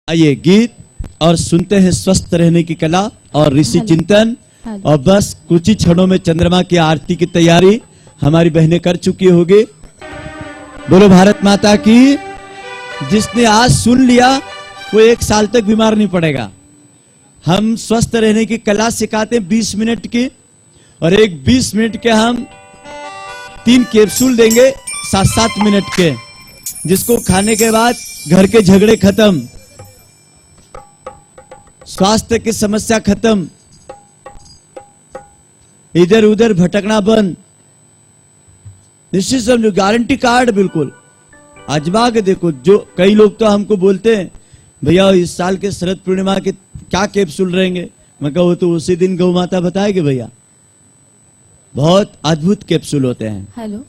आइए गीत और सुनते हैं स्वस्थ रहने की कला और ऋषि चिंतन। और बस कुछ ही क्षणों में चंद्रमा की आरती की तैयारी हमारी बहनें कर चुकी होगी। बोलो भारत माता की। जिसने आज सुन लिया वो 1 साल तक बीमार नहीं पड़ेगा। हम स्वस्थ रहने की कला सिखाते हैं 20 मिनट की, और एक 20 मिनट के हम 3 कैप्सूल देंगे 7-7 मिनट के, जिसको खाने के बाद घर के झगड़े खत्म, स्वास्थ्य की समस्या खत्म, इधर उधर भटकना बंद। निश्चित समझो, गारंटी कार्ड बिल्कुल आजमा के देखो। जो कई लोग तो हमको बोलते हैं भैया इस साल के शरद पूर्णिमा के क्या कैप्सूल रहेंगे। मैं कहूँ तो उसी दिन गौ माता बताएगी भैया, बहुत अद्भुत कैप्सूल होते हैं। हेलो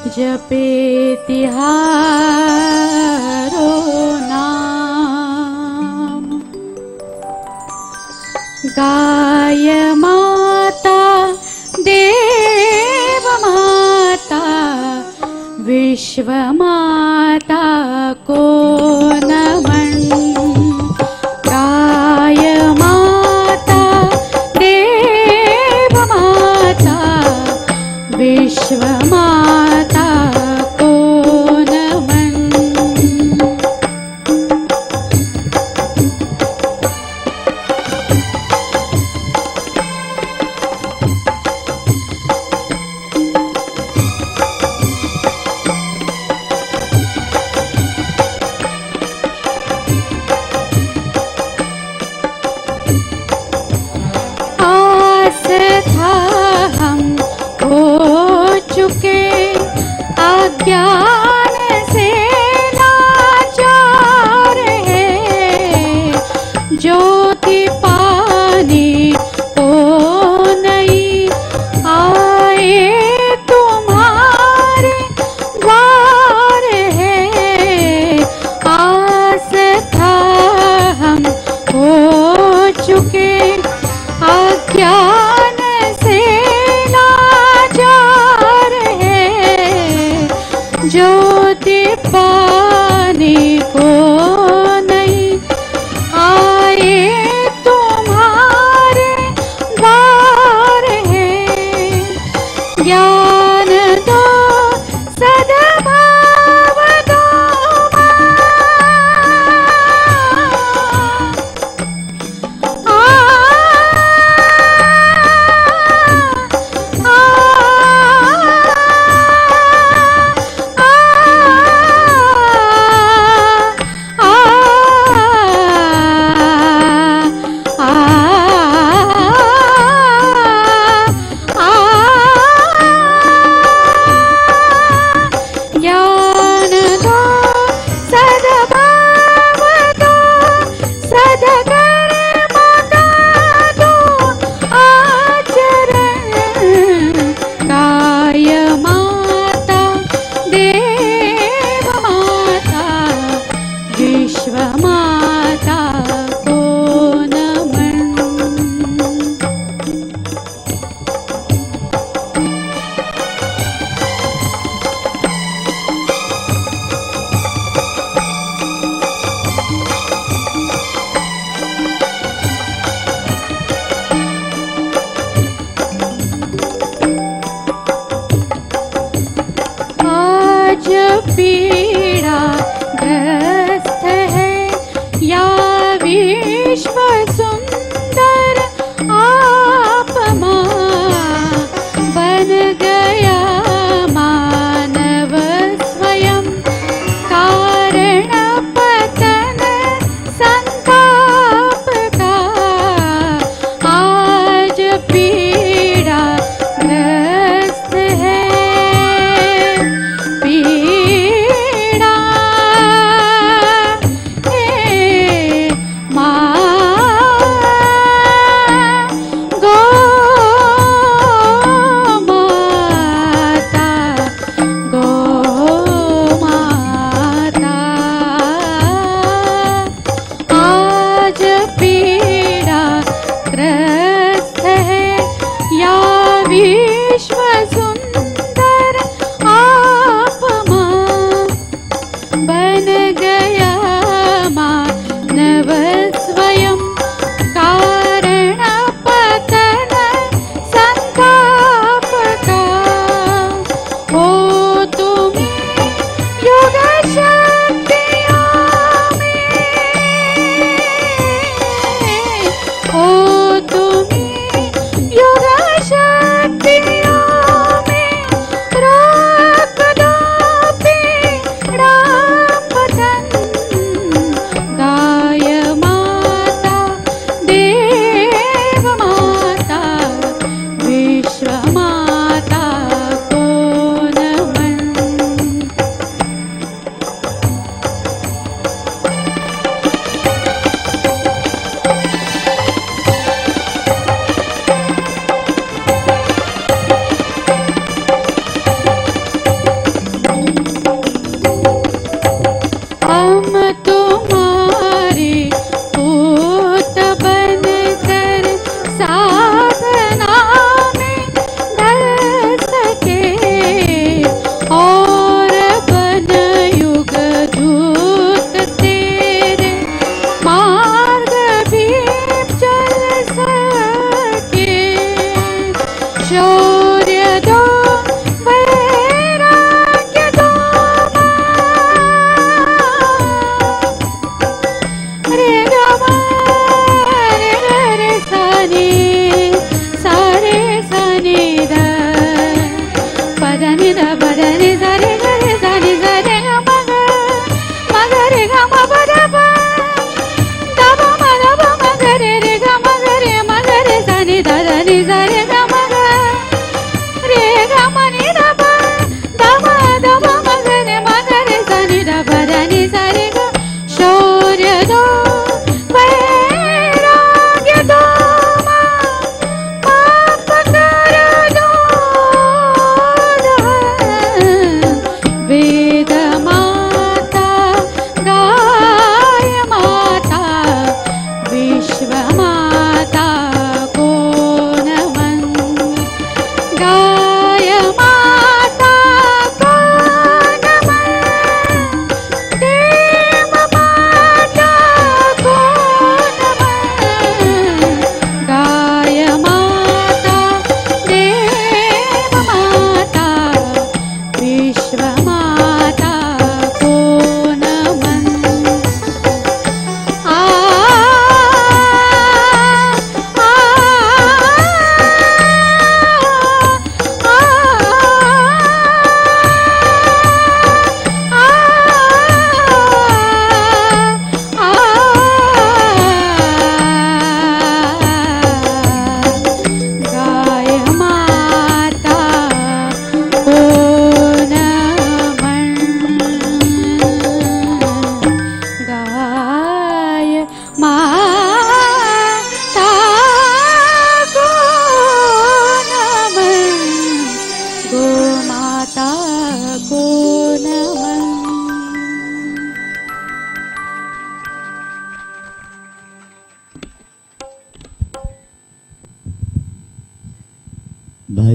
जपे तिहारो नाम। गाय माता देव माता विश्व माता को नमन। गाय माता देव माता विश्व माता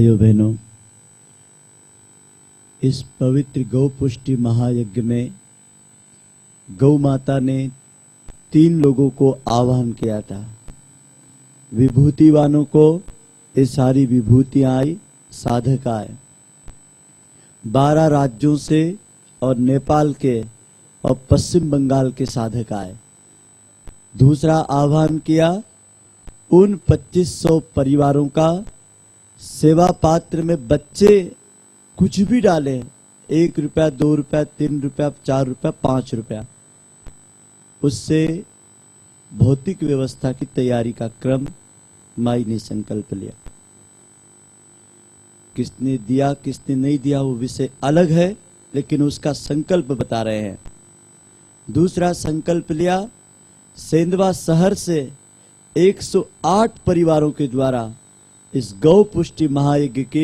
भाइयों बहनों, इस पवित्र गौ पुष्टि महायज्ञ में गौ माता ने 3 लोगों को आह्वान किया था। विभूतिवानों को ये सारी विभूतियां आई, साधक आए। 12 राज्यों से और नेपाल के और पश्चिम बंगाल के साधक आए। दूसरा आह्वान किया उन 2500 परिवारों का, सेवा पात्र में बच्चे कुछ भी डालें, 1 रुपया, 2 रुपया, 3 रुपया, 4 रुपया, 5 रुपया, उससे भौतिक व्यवस्था की तैयारी का क्रम माई ने संकल्प लिया। किसने दिया किसने नहीं दिया वो विषय अलग है, लेकिन उसका संकल्प बता रहे हैं। दूसरा संकल्प लिया, सेंधवा शहर से 108 परिवारों के द्वारा इस गौ पुष्टि महायज्ञ के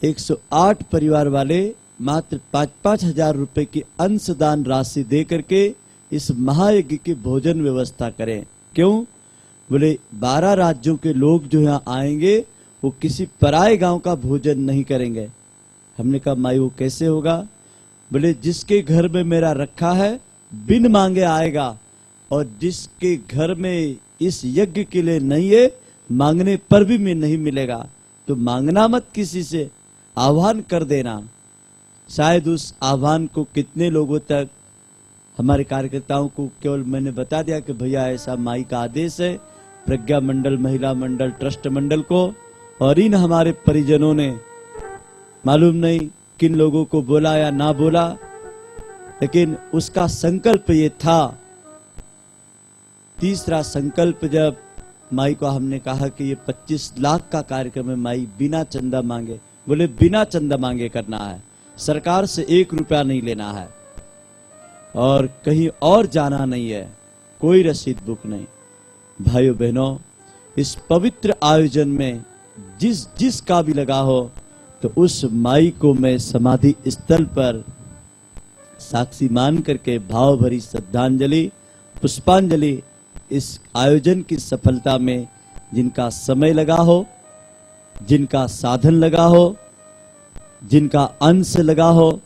108 परिवार वाले मात्र 5-5 हजार रुपए की अंशदान राशि दे करके इस महायज्ञ की भोजन व्यवस्था करें। क्यों? बोले 12 राज्यों के लोग जो यहाँ आएंगे वो किसी पराए गांव का भोजन नहीं करेंगे। हमने कहा माई वो कैसे होगा? बोले जिसके घर में मेरा रखा है बिन मांगे आएगा, और जिसके घर में इस यज्ञ के लिए नहीं है मांगने पर भी मैं नहीं मिलेगा। तो मांगना मत किसी से, आह्वान कर देना। शायद उस आह्वान को कितने लोगों तक, हमारे कार्यकर्ताओं को केवल मैंने बता दिया कि भैया ऐसा माई का आदेश है, प्रज्ञा मंडल, महिला मंडल, ट्रस्ट मंडल को, और इन हमारे परिजनों ने मालूम नहीं किन लोगों को बोला या ना बोला, लेकिन उसका संकल्प ये था। तीसरा संकल्प जब माई को हमने कहा कि ये 25 लाख का कार्यक्रम है, माई बिना चंदा मांगे, बोले बिना चंदा मांगे करना है, सरकार से 1 रुपया नहीं लेना है और कहीं और जाना नहीं है, कोई रसीद बुक नहीं। भाइयों बहनों, इस पवित्र आयोजन में जिस का भी लगा हो तो उस माई को मैं समाधि स्थल पर साक्षी मान करके भाव भरी श्रद्धांजलि, पुष्पांजलि इस आयोजन की सफलता में जिनका समय लगा हो, जिनका साधन लगा हो, जिनका अंश लगा हो,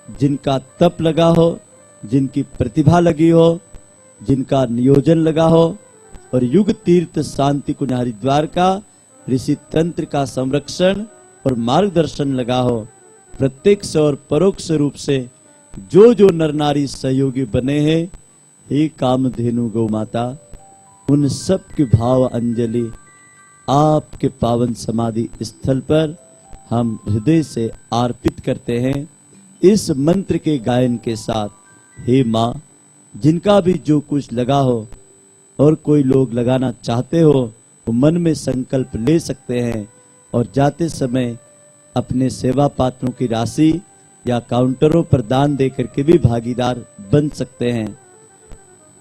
जिनका तप लगा हो, जिनकी प्रतिभा लगी हो, जिनका नियोजन लगा हो, और युग तीर्थ शांति कुंज हरिद्वार का ऋषि तंत्र का संरक्षण और मार्गदर्शन लगा हो, प्रत्यक्ष और परोक्ष रूप से जो जो नर नारी सहयोगी बने हैं, हे कामधेनु गौ माता, उन सब की भाव अंजलि आपके पावन समाधि स्थल पर हम हृदय से अर्पित करते हैं। इस मंत्र के गायन के साथ, हे माँ, जिनका भी जो कुछ लगा हो और कोई लोग लगाना चाहते हो वो मन में संकल्प ले सकते हैं, और जाते समय अपने सेवा पात्रों की राशि या काउंटरों पर दान देकर के भी भागीदार बन सकते हैं।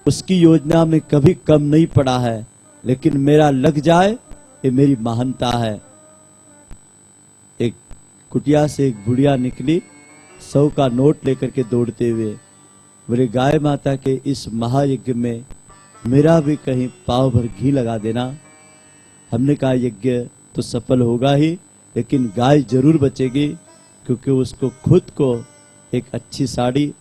उसकी योजना में कभी कम नहीं पड़ा है, लेकिन मेरा लग जाए ये मेरी महानता है। एक कुटिया से एक बुढ़िया निकली 100 का नोट लेकर के दौड़ते हुए, बोले गाय माता के इस महायज्ञ में मेरा भी कहीं पाव भर घी लगा देना। हमने कहा यज्ञ तो सफल होगा ही, लेकिन गाय जरूर बचेगी, क्योंकि उसको खुद को एक अच्छी साड़ी,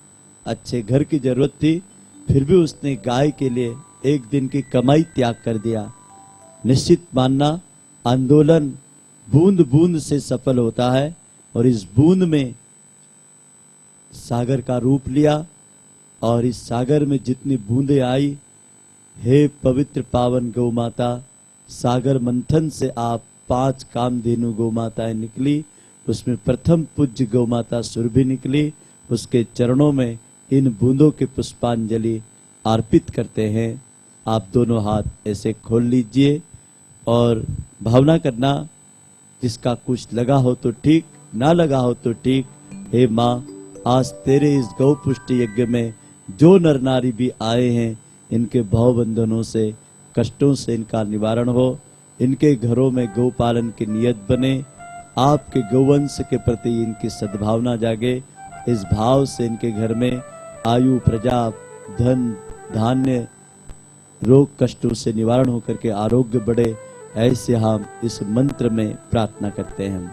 अच्छे घर की जरूरत थी, फिर भी उसने गाय के लिए 1 दिन की कमाई त्याग कर दिया। निश्चित मानना आंदोलन बूंद बूंद से सफल होता है, और इस बूंद में सागर का रूप लिया, और इस सागर में जितनी बूंदे आई, हे पवित्र पावन गौ माता, सागर मंथन से आप 5 कामधेनु गौ माताएं निकली, उसमें प्रथम पूज्य गौ माता सुरभि निकली। उसके चरणों में इन बूंदों के पुष्पांजलि अर्पित करते हैं। आप दोनों हाथ ऐसे खोल लीजिए और भावना करना, जिसका कुछ लगा हो तो ठीक, ना लगा हो तो ठीक। हे माँ, आज तेरे इस गौ पुष्टि यज्ञ में जो नर नारी भी आए हैं, इनके भावबंधनों से, कष्टों से इनका निवारण हो, इनके घरों में गौ पालन की नियत बने, आपके गौवंश के प्रति इनकी सद्भावना जागे। इस भाव से इनके घर में आयु, प्रजा, धन, धान्य, रोग कष्टों से निवारण होकर के आरोग्य बढ़े, ऐसे हम इस मंत्र में प्रार्थना करते हैं।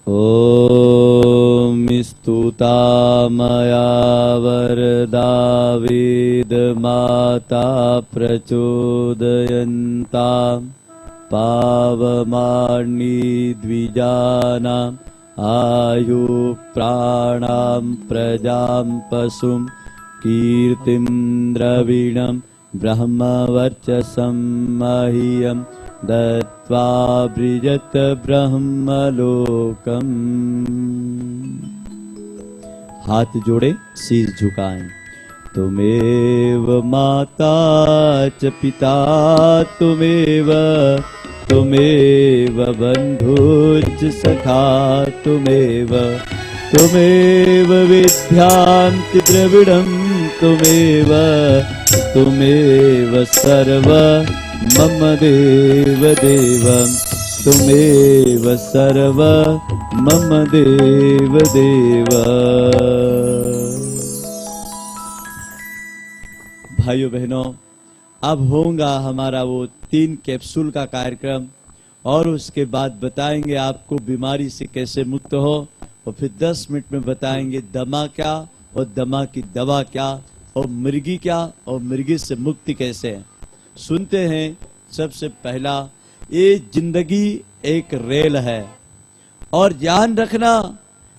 ओम स्तुता मया वरदा वेद माता प्रचोदयन्ता पावमानी द्विजानाम् आयु प्राणां प्रजां पशुं कीर्तिं द्रविणं ब्रह्मवर्चसं मह्यं दत्त्वा बृजत ब्रह्मलोकम्। हाथ जोड़े, शीश झुकाएं। तुमेव माता च पिता तुमेव बन्धुश्च सखा तुमेव विद्यां च द्रविणं तुमेव सर्व मम देव तुमेव सर्व मम देव। भाइयों बहनों, अब होगा हमारा वो 3 कैप्सूल का कार्यक्रम और उसके बाद बताएंगे आपको बीमारी से कैसे मुक्त हो, और फिर 10 मिनट में बताएंगे दमा क्या और दमा की दवा क्या और मिर्गी क्या और मिर्गी से मुक्ति कैसे है। सुनते हैं। सबसे पहला, ये जिंदगी एक रेल है और ध्यान रखना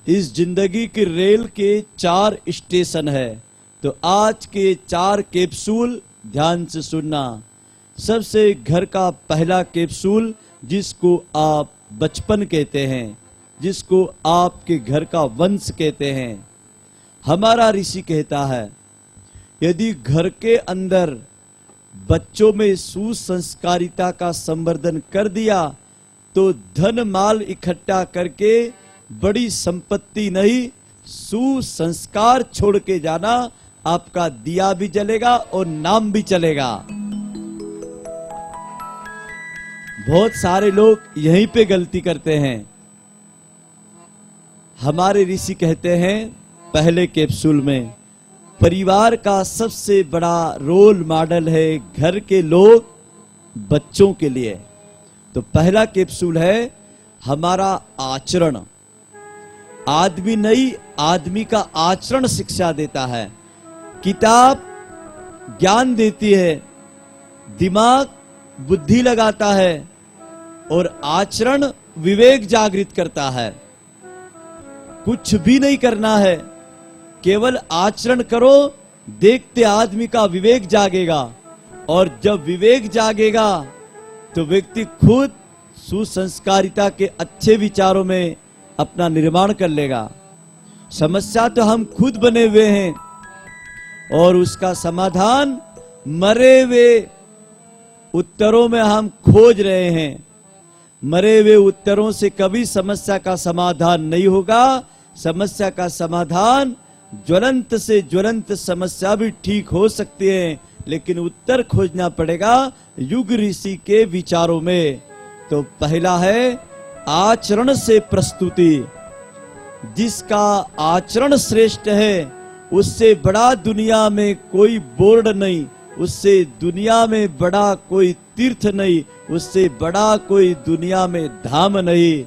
इस जिंदगी की रेल के 4 स्टेशन है। तो आज के 4 कैप्सूल ध्यान से सुनना। सबसे घर का पहला कैप्सूल जिसको आप बचपन कहते हैं, जिसको आपके घर का वंश कहते हैं। हमारा ऋषि कहता है यदि घर के अंदर बच्चों में सुसंस्कारिता का संवर्धन कर दिया तो धन माल इकट्ठा करके बड़ी संपत्ति नहीं, सुसंस्कार छोड़ के जाना, आपका दिया भी जलेगा और नाम भी चलेगा। बहुत सारे लोग यहीं पे गलती करते हैं। हमारे ऋषि कहते हैं पहले कैप्सूल में परिवार का सबसे बड़ा रोल मॉडल है घर के लोग बच्चों के लिए। तो पहला कैप्सूल है हमारा आचरण। आदमी नहीं, आदमी का आचरण शिक्षा देता है। किताब ज्ञान देती है, दिमाग बुद्धि लगाता है और आचरण विवेक जागृत करता है। कुछ भी नहीं करना है, केवल आचरण करो, देखते आदमी का विवेक जागेगा और जब विवेक जागेगा तो व्यक्ति खुद सुसंस्कारिता के अच्छे विचारों में अपना निर्माण कर लेगा। समस्या तो हम खुद बने हुए हैं और उसका समाधान मरे हुए उत्तरों में हम खोज रहे हैं। मरे हुए उत्तरों से कभी समस्या का समाधान नहीं होगा। समस्या का समाधान ज्वलंत से ज्वलंत समस्या भी ठीक हो सकती है, लेकिन उत्तर खोजना पड़ेगा युग ऋषि के विचारों में। तो पहला है आचरण से प्रस्तुति। जिसका आचरण श्रेष्ठ है उससे बड़ा दुनिया में कोई बोर्ड नहीं, उससे दुनिया में बड़ा कोई तीर्थ नहीं, उससे बड़ा कोई दुनिया में धाम नहीं।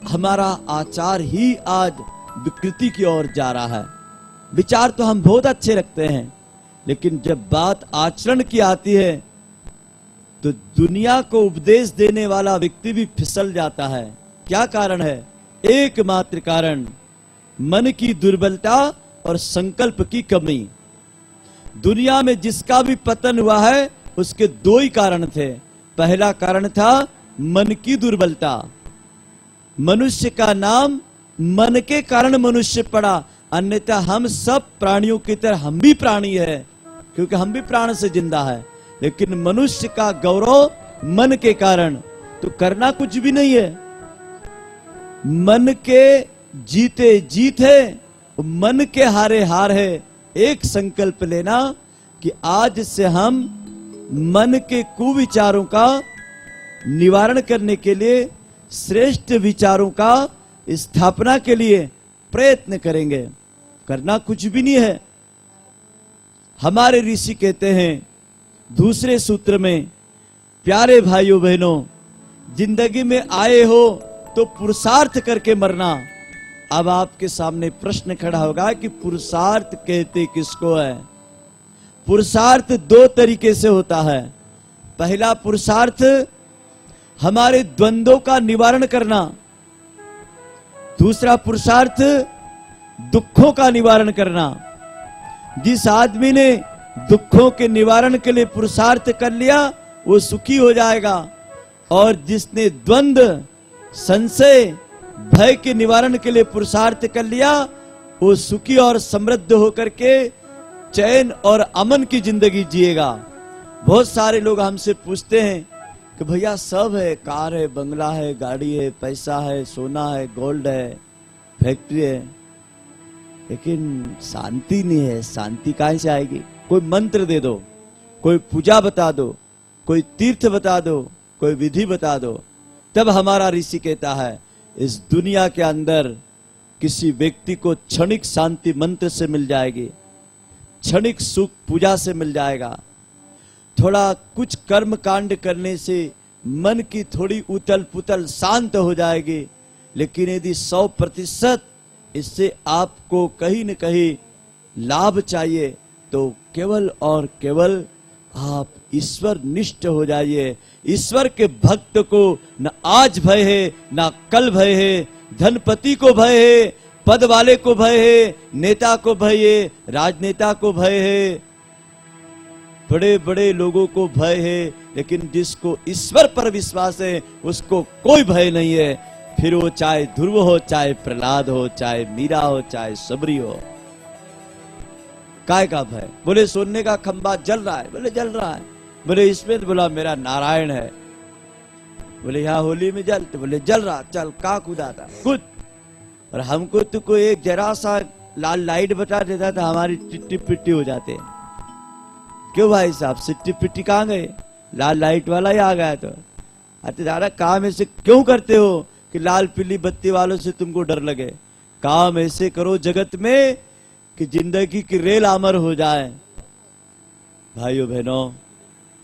हमारा आचार ही आज विकृति की ओर जा रहा है। विचार तो हम बहुत अच्छे रखते हैं, लेकिन जब बात आचरण की आती है तो दुनिया को उपदेश देने वाला व्यक्ति भी फिसल जाता है। क्या कारण है? एकमात्र कारण मन की दुर्बलता और संकल्प की कमी। दुनिया में जिसका भी पतन हुआ है उसके 2 ही कारण थे। पहला कारण था मन की दुर्बलता। मनुष्य का नाम मन के कारण मनुष्य पड़ा, अन्यथा हम सब प्राणियों की तरह हम भी प्राणी है, क्योंकि हम भी प्राण से जिंदा है। लेकिन मनुष्य का गौरव मन के कारण। तो करना कुछ भी नहीं है, मन के जीते जीत है, मन के हारे हार है। एक संकल्प लेना कि आज से हम मन के कुविचारों का निवारण करने के लिए, श्रेष्ठ विचारों का स्थापना के लिए प्रयत्न करेंगे। करना कुछ भी नहीं है। हमारे ऋषि कहते हैं दूसरे सूत्र में, प्यारे भाइयों बहनों, जिंदगी में आए हो तो पुरुषार्थ करके मरना। अब आपके सामने प्रश्न खड़ा होगा कि पुरुषार्थ कहते किसको है? पुरुषार्थ दो तरीके से होता है। पहला पुरुषार्थ हमारे द्वंद्वों का निवारण करना, दूसरा पुरुषार्थ दुखों का निवारण करना। जिस आदमी ने दुखों के निवारण के लिए पुरुषार्थ कर लिया वो सुखी हो जाएगा, और जिसने द्वंद्व, संशय, भय के निवारण के लिए पुरुषार्थ कर लिया वो सुखी और समृद्ध होकर के चैन और अमन की जिंदगी जिएगा। बहुत सारे लोग हमसे पूछते हैं कि भैया सब है, कार है, बंगला है, गाड़ी है, पैसा है, सोना है, गोल्ड है, फैक्ट्री है, लेकिन शांति नहीं है। शांति कहां से आएगी? कोई मंत्र दे दो, कोई पूजा बता दो, कोई तीर्थ बता दो, कोई विधि बता दो, तब हमारा ऋषि कहता है इस दुनिया के अंदर किसी व्यक्ति को क्षणिक शांति मंत्र से मिल जाएगी, क्षणिक सुख पूजा से मिल जाएगा। थोड़ा कुछ कर्म कांड करने से मन की थोड़ी उथल पुथल शांत हो जाएगी, लेकिन यदि 100% इससे आपको कहीं न कहीं लाभ चाहिए तो केवल और केवल आप ईश्वर निष्ठ हो जाइए। ईश्वर के भक्त को न आज भय है, न कल भय है, धनपति को भय है, पद वाले को भय है, नेता को भय है, राजनेता को भय है, बड़े बड़े लोगों को भय है, लेकिन जिसको ईश्वर पर विश्वास है उसको कोई भय नहीं है। फिर वो चाहे ध्रुव हो, चाहे प्रहलाद हो, चाहे मीरा हो, चाहे सबरी हो। काय का भय? बोले सोने का खंबा जल रहा है, बोले जल रहा है। बोले इसमें, बोला मेरा नारायण है। बोले यहाँ होली में जल, तो बोले जल रहा, चल का कूदा था कूद। और हमको तो कोई एक जरा सा लाल लाइट बता देता था हमारी टिट्टी पिट्टी हो जाते। क्यों भाई साहब, सिट्टी पिट्टी कहाँ गए? लाल लाइट वाला ही आ गया। तो अरे दादा काम ऐसे क्यों करते हो कि लाल पीली बत्ती वालों से तुमको डर लगे? काम ऐसे करो जगत में कि जिंदगी की रेल अमर हो जाए। भाइयों बहनों,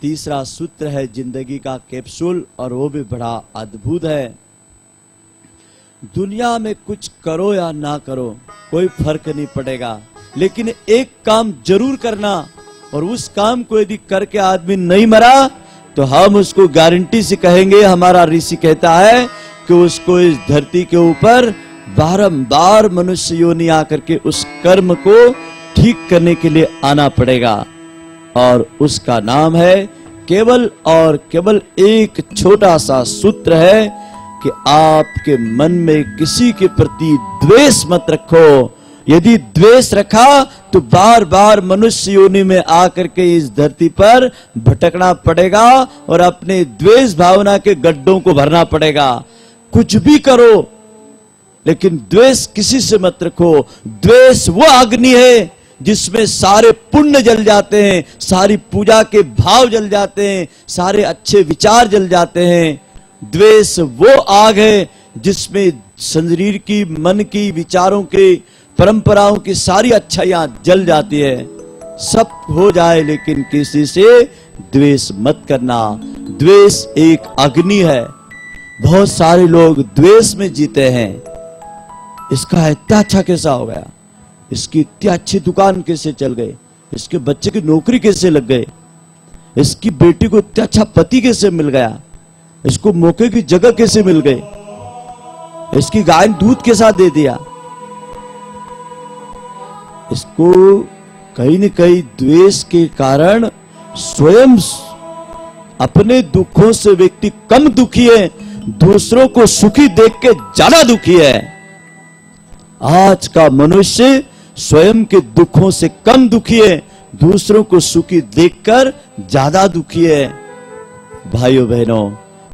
तीसरा सूत्र है जिंदगी का कैप्सूल, और वो भी बड़ा अद्भुत है। दुनिया में कुछ करो या ना करो कोई फर्क नहीं पड़ेगा, लेकिन एक काम जरूर करना, और उस काम को यदि करके आदमी नहीं मरा तो हम उसको गारंटी से कहेंगे, हमारा ऋषि कहता है कि उसको इस धरती के ऊपर बारंबार मनुष्य योनि आकर के उस कर्म को ठीक करने के लिए आना पड़ेगा। और उसका नाम है केवल और केवल एक छोटा सा सूत्र है कि आपके मन में किसी के प्रति द्वेष मत रखो। यदि द्वेष रखा तो बार बार मनुष्य योनि में आकर के इस धरती पर भटकना पड़ेगा और अपने द्वेष भावना के गड्ढों को भरना पड़ेगा। कुछ भी करो लेकिन द्वेष किसी से मत रखो। द्वेष वो अग्नि है जिसमें सारे पुण्य जल जाते हैं, सारी पूजा के भाव जल जाते हैं, सारे अच्छे विचार जल जाते हैं। द्वेष वो आग है जिसमें शरीर की, मन की, विचारों की, परंपराओं की सारी अच्छाइयां जल जाती है। सब हो जाए लेकिन किसी से द्वेष मत करना। द्वेष एक अग्नि है। बहुत सारे लोग द्वेष में जीते हैं। इसका इतना अच्छा कैसा हो गया, इसकी इतनी अच्छी दुकान कैसे चल गई, इसके बच्चे की नौकरी कैसे लग गए, इसकी बेटी को इतना अच्छा पति कैसे मिल गया, इसको मौके की जगह कैसे मिल गई, इसकी गाय दूध के साथ दे दिया। इसको कहीं न कहीं द्वेष के कारण स्वयं अपने दुखों से व्यक्ति कम दुखी है, दूसरों को सुखी देख के ज्यादा दुखी है। आज का मनुष्य स्वयं के दुखों से कम दुखी है, दूसरों को सुखी देखकर ज्यादा दुखी है। भाइयों बहनों,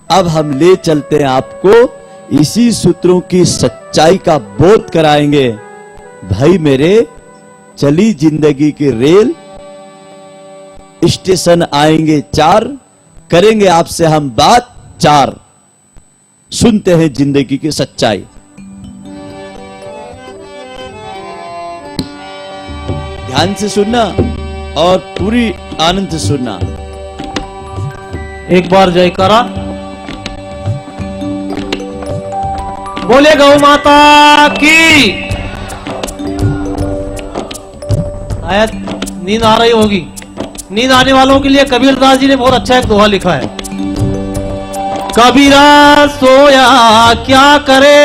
अब हम ले चलते हैं आपको इसी सूत्रों की सच्चाई का बोध कराएंगे। भाई मेरे, चली जिंदगी की रेल, स्टेशन आएंगे 4, करेंगे आपसे हम बात 4। सुनते हैं जिंदगी की सच्चाई। ध्यान से सुनना और पूरी आनंद से सुनना। एक बार जयकारा बोले गौ माता की। शायद नींद आ रही होगी। नींद आने वालों के लिए कबीरदास जी ने बहुत अच्छा एक दोहा लिखा है। कबीरा सोया क्या करे,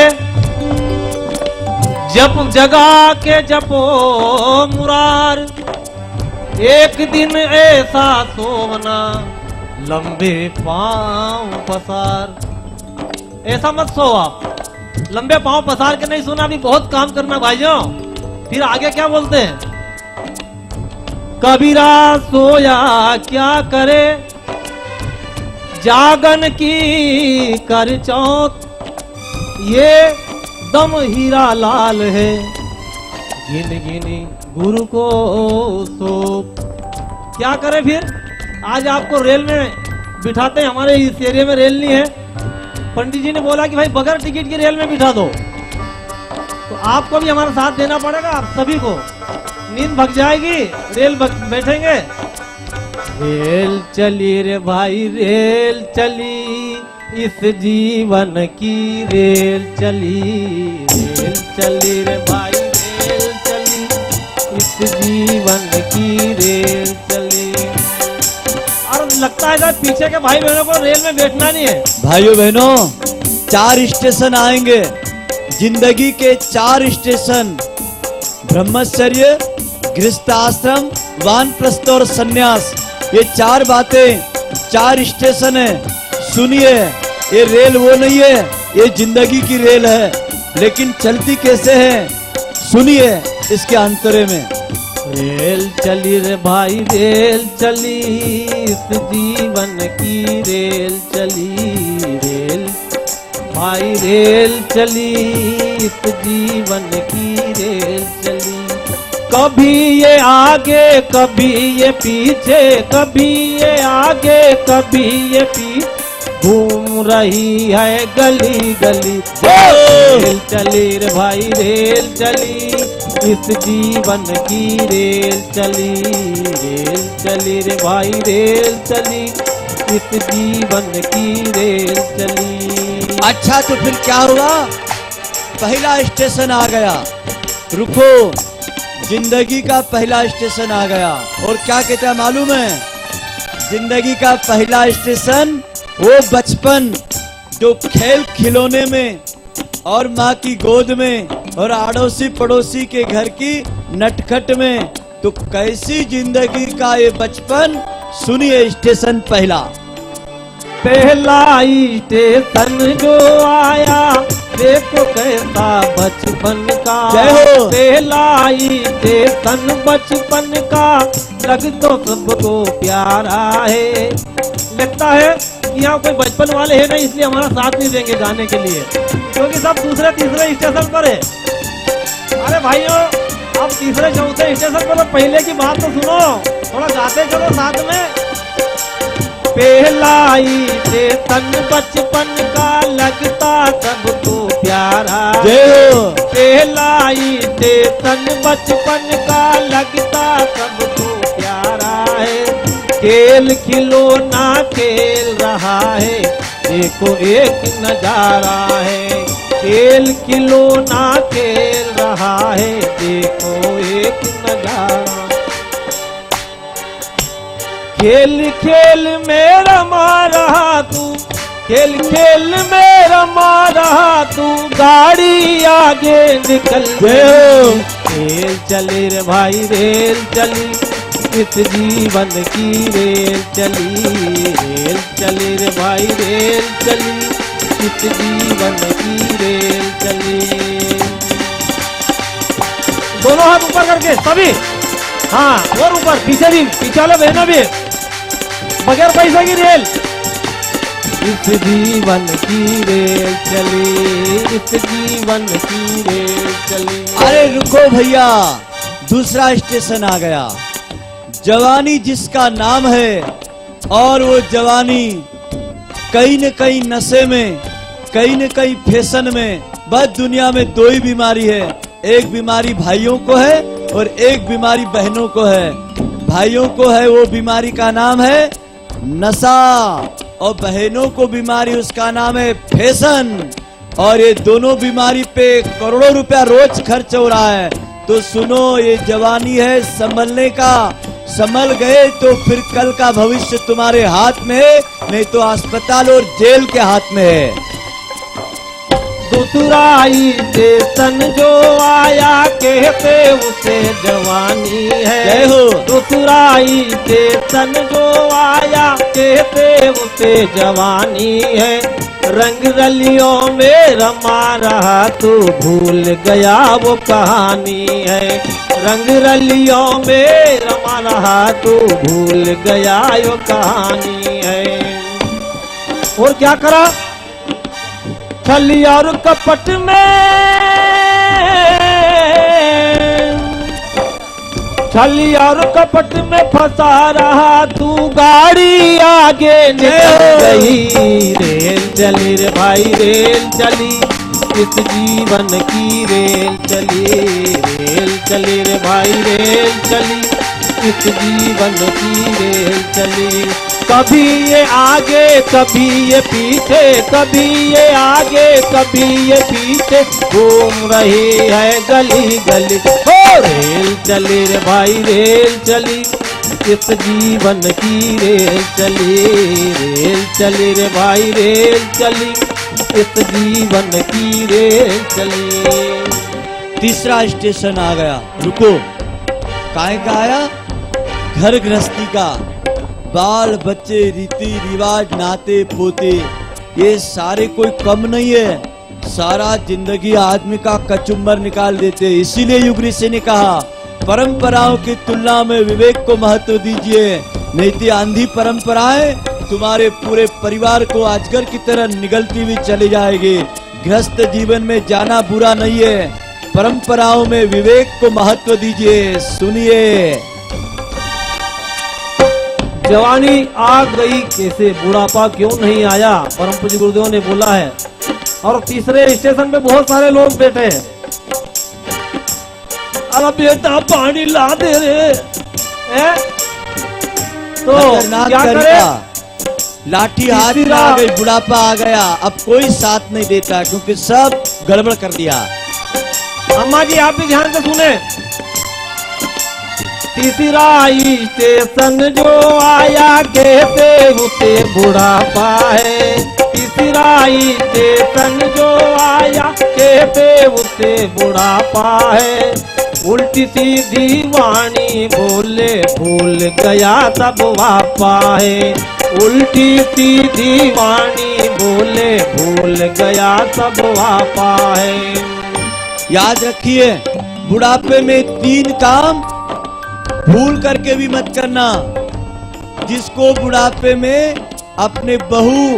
जप जगा के जपो मुरार। एक दिन ऐसा सोना लंबे पांव पसार। ऐसा मत सो आप, लंबे पांव पसार के नहीं सोना, अभी बहुत काम करना भाइयों। फिर आगे क्या बोलते हैं, कबीरा सोया क्या करे, जागन की कर चौथ। ये दम हीरा लाल है, गिन गिनी गुरु को सौंप। क्या करे फिर, आज आपको रेल में बिठाते हैं। हमारे इस एरिया में रेल नहीं है, पंडित जी ने बोला कि भाई बगैर टिकट की रेल में बिठा दो। तो आपको भी हमारा साथ देना पड़ेगा, आप सभी को। नींद भग जाएगी, रेल बैठेंगे। रेल चली रे भाई रेल चली, इस जीवन की रेल चली। रेल चली रे भाई रेल चली, इस जीवन की रेल चली। और लगता है कि पीछे के भाई बहनों को रेल में बैठना नहीं है। भाइयों बहनों, 4 स्टेशन आएंगे, जिंदगी के 4 स्टेशन। ब्रह्मचर्य, गृहस्थ आश्रम, वानप्रस्थ और सन्यास। ये 4 बातें, 4 स्टेशन है। सुनिए, ये रेल वो नहीं है, ये जिंदगी की रेल है। लेकिन चलती कैसे है, सुनिए इसके अंतरे में। रेल चली रे भाई रेल चली, इस जीवन की रेल चली। रेल भाई रेल चली, इस जीवन की रेल चली। कभी ये आगे कभी ये पीछे, कभी ये आगे कभी ये पीछे, घूम रही है गली गली। रेल चली रे भाई रेल चली, इस जीवन की रेल चली। रेल चली रे भाई रेल चली, इस जीवन की रेल चली। अच्छा, तो फिर क्या हुआ, पहला स्टेशन आ गया। रुको, जिंदगी का पहला स्टेशन आ गया। और क्या कहता है मालूम है, जिंदगी का पहला स्टेशन वो बचपन, जो खेल खिलौने में और माँ की गोद में और अड़ोसी पड़ोसी के घर की नटखट में। तो कैसी जिंदगी का ये बचपन, सुनिए स्टेशन पहला। पहला स्टेशन जो आया, देखो कैसा बचपन का। जय हो। पहला स्टेशन बचपन का, लग तो सबको प्यारा है। लगता है कि यहाँ कोई बचपन वाले हैं नहीं, इसलिए हमारा साथ नहीं देंगे गाने के लिए, क्योंकि सब दूसरे तीसरे स्टेशन पर है। अरे भाइयों, अब तीसरे चौथे स्टेशन पर, पहले की बात तो सुनो, थोड़ा गाते चलो साथ में। पहला स्टेशन बचपन का, लगता सबको प्यारा। पहला स्टेशन बचपन का, लगता सबको प्यारा है। खेल खिलौना खेल रहा है, देखो एक नजारा है। खेल खिलौना खेल रहा है, देखो एक नजारा। खेल खेल में रमा रहा तू, खेल खेल में रमा रहा तू, गाड़ी आगे निकल गई। रेल चली रे भाई रेल चली, इस जीवन की रेल चली। रेल चली रे भाई रेल चली, इस जीवन की रेल चली। दोनों हाथ ऊपर करके सभी, हाँ, और ऊपर, पीछे भी, पीछे वाले बहना भी, बगैर पैसे की रेल। इस जीवन की रेल चली, इस जीवन की रेल चली। अरे रुको भैया, दूसरा स्टेशन आ गया। जवानी जिसका नाम है, और वो जवानी कहीं न कहीं नशे में, कहीं न कहीं फैशन में। बस दुनिया में 2 ही बीमारी है, एक बीमारी भाइयों को है और एक बीमारी बहनों को है। भाइयों को है वो बीमारी का नाम है नशा, और बहनों को बीमारी उसका नाम है फैशन। और ये दोनों बीमारी पे करोड़ों रुपया रोज खर्च हो रहा है। तो सुनो, ये जवानी है संभलने का। संभल गए तो फिर कल का भविष्य तुम्हारे हाथ में है, नहीं तो अस्पताल और जेल के हाथ में है। दूसराई स्टेशन जो आया कहते उसे जवानी है। जय हो। दूसराई स्टेशन जो आया कहते उसे जवानी है। रंग रलियों में रमा रहा तू भूल गया वो कहानी है। रंग रलियों में रमा रहा तू भूल गया वो कहानी है। और क्या करा? छली और कपट में, छली और कपट में फंसा रहा तू, गाड़ी आगे निकल गई। रेल चली रे भाई रेल चली, इस जीवन की रेल चली। रेल चली रे भाई रेल चली, इस जीवन की रेल चली। कभी ये आगे कभी ये पीछे, कभी ये आगे कभी ये पीछे घूम रही है गली गली। ओ रेल चली रे भाई रेल चली, इस जीवन की रेल चली। रेल चली रे भाई रेल चली, इस जीवन की रेल चली। तीसरा स्टेशन आ गया। रुको, काहे का आया? घर गृहस्थी का। बाल बच्चे, रीति रिवाज, नाते पोते, ये सारे कोई कम नहीं है। सारा जिंदगी आदमी का कचुम्बर निकाल देते। इसीलिए युग ऋषि ने कहा, परंपराओं की तुलना में विवेक को महत्व दीजिए, नहीं तो आंधी परंपराएं तुम्हारे पूरे परिवार को अजगर की तरह निगलती हुई चली जाएगी। गृहस्थ जीवन में जाना बुरा नहीं है, परंपराओं में विवेक को महत्व दीजिए। सुनिए, जवानी आ गई कैसे, बुढ़ापा क्यों नहीं आया? परम पूज्य गुरुदेव ने बोला है। और तीसरे स्टेशन पे बहुत सारे लोग बैठे हैं। अरे बेटा पानी ला दे रे, है? तो क्या करे? लाठी हाथ में आ गई, बुढ़ापा आ गया, अब कोई साथ नहीं देता क्योंकि सब गड़बड़ कर दिया। अम्मा जी आप भी ध्यान से सुने। तीसरा स्टेशन जो आया कहते उसे बुढ़ापा है। तीसरा स्टेशन जो आया कहते उसे बुढ़ापा है। उल्टी सीधी वाणी बोले भूल गया सब वापा है। उल्टी सीधी वाणी बोले भूल गया सब वापा है। याद रखिए, बुढ़ापे में 3 काम भूल करके भी मत करना। जिसको बुढ़ापे में अपने बहू,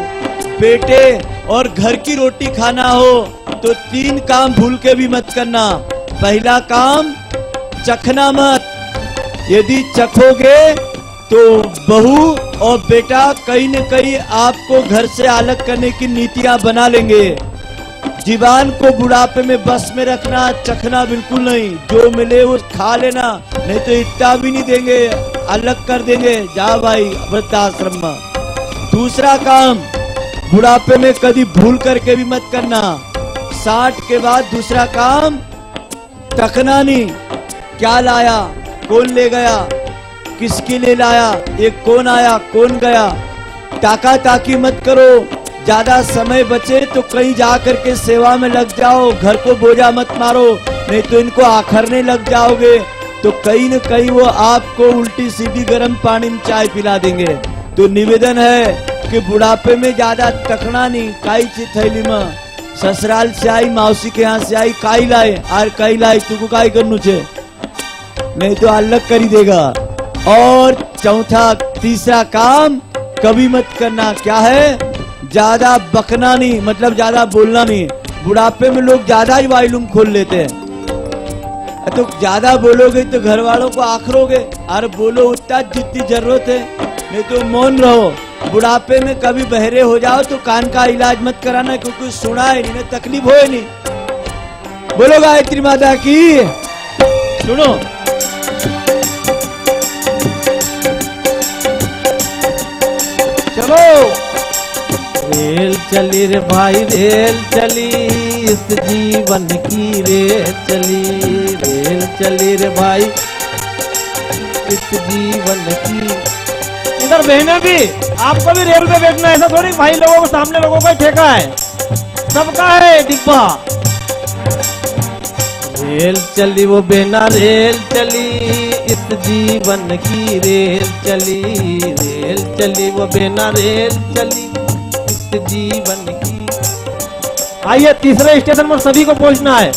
बेटे और घर की रोटी खाना हो तो 3 काम भूल के भी मत करना। पहला काम, चखना मत। यदि चखोगे तो बहू और बेटा कहीं न कहीं आपको घर से अलग करने की नीतियां बना लेंगे। जीवान को बुढ़ापे में बस में रखना, चखना बिल्कुल नहीं। जो मिले वो खा लेना, नहीं तो इतना भी नहीं देंगे, अलग कर देंगे। जा भाई वृद्धाश्रम में। दूसरा काम, बुढ़ापे में कभी भूल करके भी मत करना। 60 के बाद दूसरा काम, तकना नहीं। क्या लाया, कौन ले गया, किसके लिए लाया, ये कौन आया कौन गया। ताका ताकी मत करो। ज्यादा समय बचे तो कहीं जा करके सेवा में लग जाओ, घर को बोझा मत मारो, नहीं तो इनको आखरने लग जाओगे तो कहीं न कहीं वो आपको उल्टी सीधी गर्म पानी में चाय पिला देंगे। तो निवेदन है कि बुढ़ापे में ज्यादा तकना नहीं। काई ची थैली में ससुराल से आई, मौसी के यहाँ से आई, काई लाए आर काई लाए, तुको काई करनु छे, नहीं तो अलग कर ही देगा। और चौथा तीसरा काम कभी मत करना। क्या है? ज्यादा बकना नहीं, मतलब ज्यादा बोलना नहीं। बुढ़ापे में लोग ज्यादा ही वायलूम खोल लेते हैं। तो ज्यादा बोलोगे तो घर वालों को आखरोगे। अरे बोलो उतना जितनी जरूरत है, नहीं तो मौन रहो। बुढ़ापे में कभी बहरे हो जाओ तो कान का इलाज मत कराना, क्योंकि सुना है नहीं, तकलीफ हो नहीं। बोलो गायत्री माता की। सुनो, चलो चली रे भाई रेल चली, इस जीवन की रेल चली, रेल चली रे भाई इस जीवन की। इधर बहने भी, आपको भी रेल पे बैठना है, ऐसा थोड़ी भाई लोगों को सामने लोगों का ठेका है, सबका है डिब्बा। रेल चली वो बहना रेल चली, इस जीवन की रेल चली, रेल चली वो बहना रेल चली, इस जीवन की। आइए तीसरे स्टेशन पर सभी को पहुंचना है।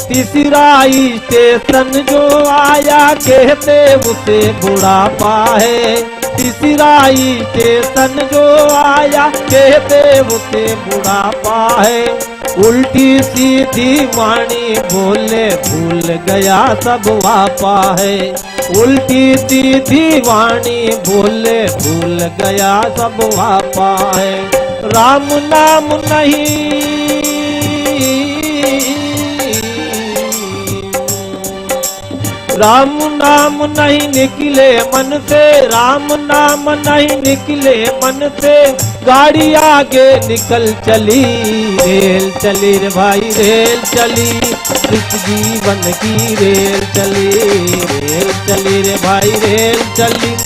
तीसरा स्टेशन जो आया कहते उसे बुढ़ापा है, तीसरा स्टेशन जो आया कहते उसे बुढ़ापा है। उल्टी सीधी वाणी बोले भूल गया सब वापा है, उल्टी सीधी वाणी बोले भूल गया सब वापा है। राम नाम नहीं, राम नाम नहीं निकले मन से, राम नाम नहीं निकले मन से, गाड़ी आगे निकल चली, रेल चली रे भाई रेल चली, इस जीवन की रेल चली, रेल चली रे भाई रेल चली,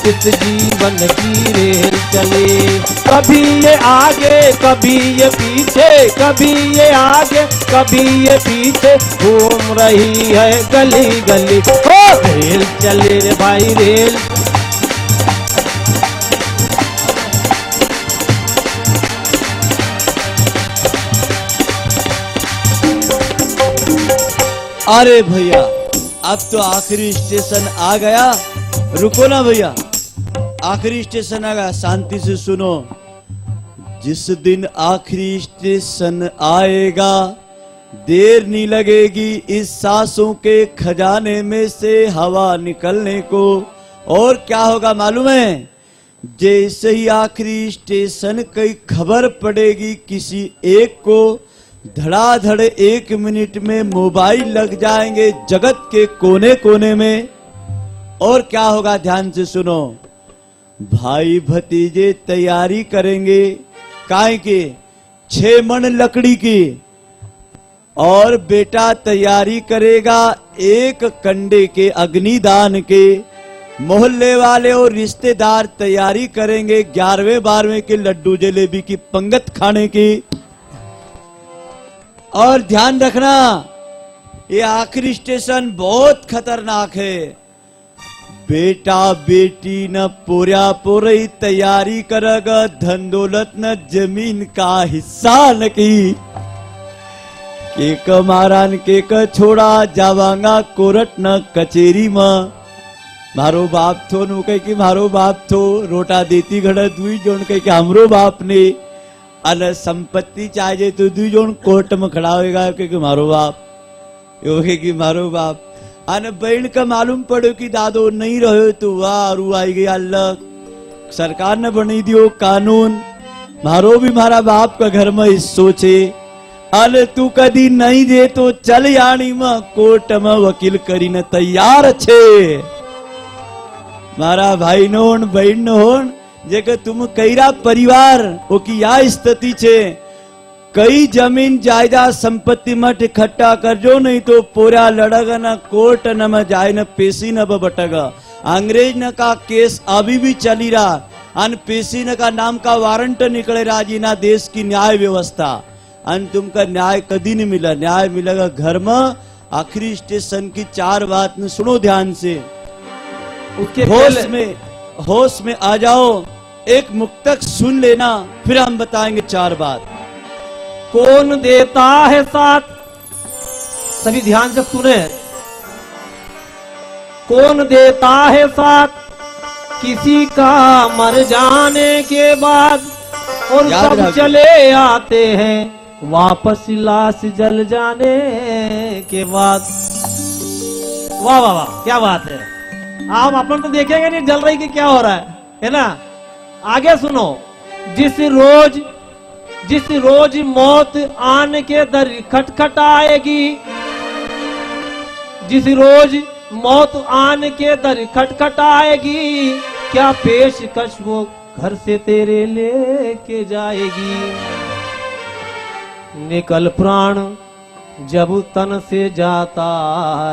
इस जीवन की रेल चली। कभी ये आगे कभी ये पीछे, कभी ये आगे कभी ये पीछे, घूम रही है गली गली, ओ रेल चली रे भाई रेल। अरे भैया अब तो आखिरी स्टेशन आ गया, रुको ना भैया, आखिरी स्टेशन आ गया, शांति से सुनो। जिस दिन आखिरी स्टेशन आएगा देर नहीं लगेगी इस सांसों के खजाने में से हवा निकलने को। और क्या होगा मालूम है, जैसे ही आखिरी स्टेशन की खबर पड़ेगी किसी एक को, धड़ाधड़ 1 मिनट में मोबाइल लग जाएंगे जगत के कोने कोने में। और क्या होगा ध्यान से सुनो, भाई भतीजे तैयारी करेंगे काहे के 6 मन लकड़ी की, और बेटा तैयारी करेगा 1 कंडे के अग्निदान के, मोहल्ले वाले और रिश्तेदार तैयारी करेंगे 11वें 12वें के लड्डू जलेबी की पंगत खाने की। और ध्यान रखना ये आखिरी स्टेशन बहुत खतरनाक है, बेटा बेटी न पोर्या पोरई तैयारी करेगा, धन दौलत न जमीन का हिस्सा न की, केक मारान केक छोड़ा जावांगा कोरट न कचेरी में। मारो बाप थो नु कह कि मारो बाप थो, रोटा देती घड़ा दुई जोन कह कि हमरो बाप ने, अन संपत्ति चाहिए तो दुई जोन कोर्ट में खड़ा होगा क्योंकि मारो बाप, यो कह कि मारो बाप। अन बहन का मालूम पड़ो कि दादो नहीं रहो तो वाह रू आई गई, अल्लाह सरकार ने बनी दियो कानून, मारो भी मारा बाप का घर में सोचे, अल तू कदी नहीं दे तो चल यानी में कोर्ट में वकील करी न तैयार छे। मारा भाई नोन बहन होन जेके तुम कईरा परिवार ओ की या स्थिति छे, कई जमीन जायदाद संपत्ति मट इकट्ठा करजो, नहीं तो पूरा लड़गा न कोर्ट न में जाए न पेशी न बटगा। अंग्रेज न का केस अभी भी चली रहा, अन पेशी न का नाम का वारंट निकले राजी ना देश की न्याय व्यवस्था, अन तुमका न्याय कभी नहीं मिला, न्याय मिलेगा घर में। आखिरी स्टेशन की 4 बात न सुनो ध्यान से, होश में आ जाओ, एक मुक्तक सुन लेना फिर हम बताएंगे 4 बात। कौन देता है साथ, सभी ध्यान से सुने, कौन देता है साथ किसी का मर जाने के बाद, और सब चले आते हैं वापस लाश जल जाने के बाद। वाह वाह वाह क्या बात है, आप अपन तो देखेंगे नहीं जल रही कि क्या हो रहा है ना। आगे सुनो, जिस रोज मौत आन के दर खटखटाएगी, जिस रोज मौत आन के दर खटखटाएगी, क्या पेशकश वो घर से तेरे लेके जाएगी। निकल प्राण जब तन से जाता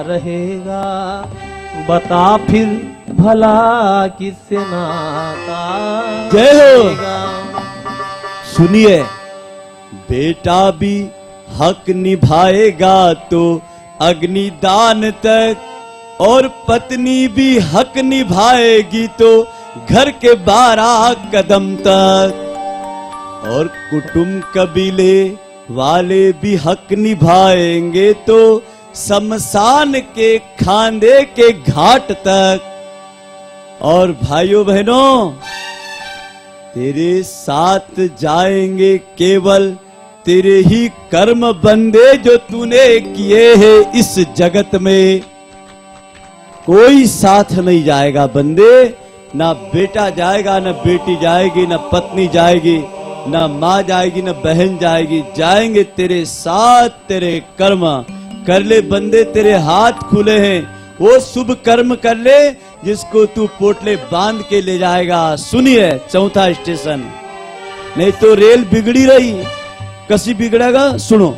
रहेगा, बता फिर भला किससे नाता जय हो। रहेगा। सुनिए, बेटा भी हक निभाएगा तो अग्निदान तक, और पत्नी भी हक निभाएगी तो घर के 12 कदम तक, और कुटुंब कबीले वाले भी हक निभाएंगे तो शमशान के खांदे के घाट तक। और भाइयों बहनों, तेरे साथ जाएंगे केवल तेरे ही कर्म बंदे जो तूने किए हैं इस जगत में। कोई साथ नहीं जाएगा बंदे, ना बेटा जाएगा, ना बेटी जाएगी, ना पत्नी जाएगी, ना माँ जाएगी, ना बहन जाएगी। जाएंगे तेरे साथ तेरे कर्म। कर ले बंदे, तेरे हाथ खुले हैं, वो शुभ कर्म कर ले जिसको तू पोटले बांध के ले जाएगा। सुनिए, चौथा स्टेशन, नहीं तो रेल बिगड़ी रही, कसी बिगड़ेगा। सुनो,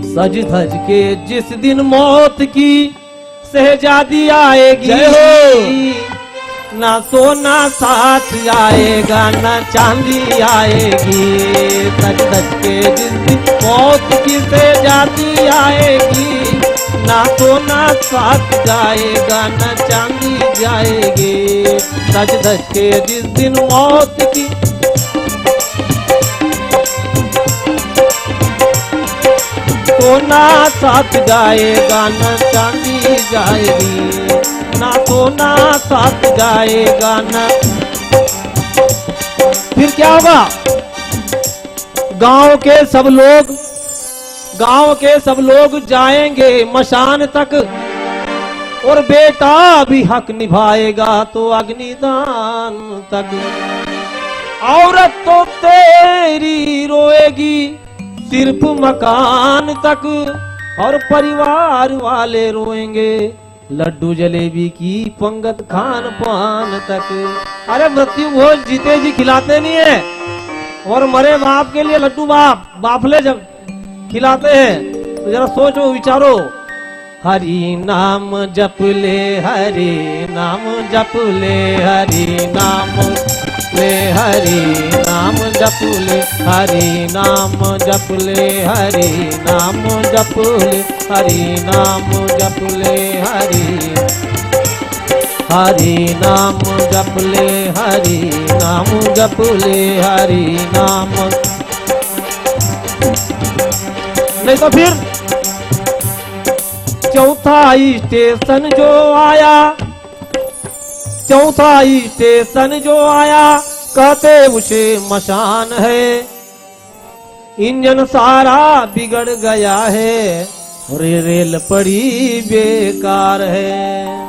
सज धज के जिस दिन मौत की शहजादी आएगी, जय हो। ना सोना साथ आएगा ना चांदी आएगी। सज धज के जिस दिन मौत की शहजादी आएगी, ना सोना साथ जाएगा ना चांदी जाएगी। सज धज के जिस दिन मौत की सोना साथ जाएगा ना चांदी जाएगी, ना सोना साथ जाएगा ना। फिर क्या होगा? गांव के सब लोग जाएंगे मशान तक, और बेटा भी हक निभाएगा तो अग्निदान तक। औरत तो तेरी रोएगी सिर्फ मकान तक, और परिवार वाले रोएंगे लड्डू जलेबी की पंगत खान पान तक। अरे मृत्यु भोज जीते जी खिलाते नहीं है, और मरे बाप के लिए लड्डू बाफले जब खिलाते हैं। तो जरा सोचो विचारो, हरि नाम जप ले, हरि नाम जप ले, हरि नाम ले, हरि नाम जप ले, हरि नाम जप ले, हरि नाम जप ले, हरि नाम जप ले, हरि नाम जप ले, हरि नाम जप ले, हरि नाम। नहीं तो फिर चौथा स्टेशन जो आया, चौथा स्टेशन जो आया, कहते उसे मशान है। इंजन सारा बिगड़ गया है, रेल पड़ी बेकार है।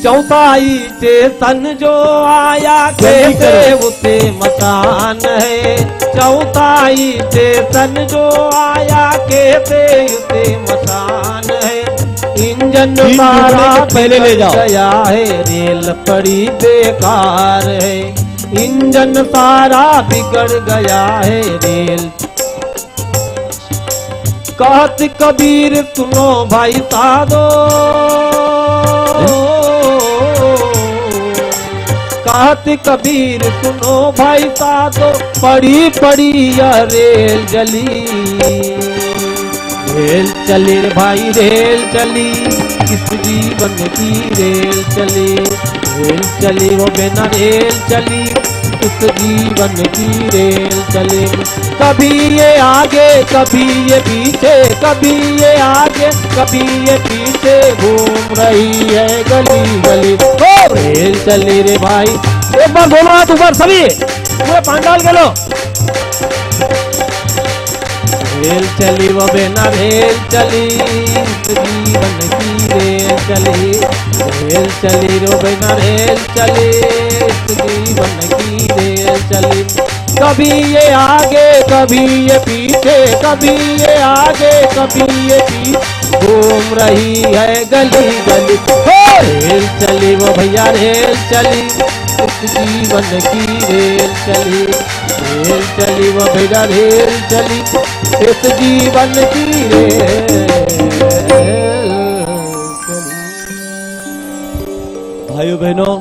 चौथा स्टेशन जो आया, कहते उसे मकान है। चौथा स्टेशन जो आया, कहते उसे मकान है। इंजन सारा पहले ले जाओ, गया है, रेल पड़ी बेकार है। इंजन सारा बिगड़ गया है, रेल। कहत कबीर सुनो भाई साधो, कहत कबीर सुनो भाई साधो, पड़ी पड़ी यह रेल जली। रेल चली रे भाई रेल चली, किस जीवन की रेल चली। रेल चली वो बिना रेल चली, किस जीवन की रेल चली। कभी ये आगे कभी ये पीछे, कभी ये आगे कभी ये पीछे, घूम रही है गली गली। ओ रेल चली रे भाई, एक बार बोलो हाथ ऊपर सभी, पूरे पांडाल के लो। रेल चली वो बिना रेल चली, जीवन की रेल चली। रेल चली वो बिना रेल चली, जीवन की रेल चली। कभी ये आगे कभी ये पीछे, कभी ये आगे कभी ये पीछे, घूम रही है गली गली। रेल चली वो भैया रेल चली, इस जीवन की रेल चली वो बेटा रेल चली इस जीवन की रेल चली। भाइयों बहनों,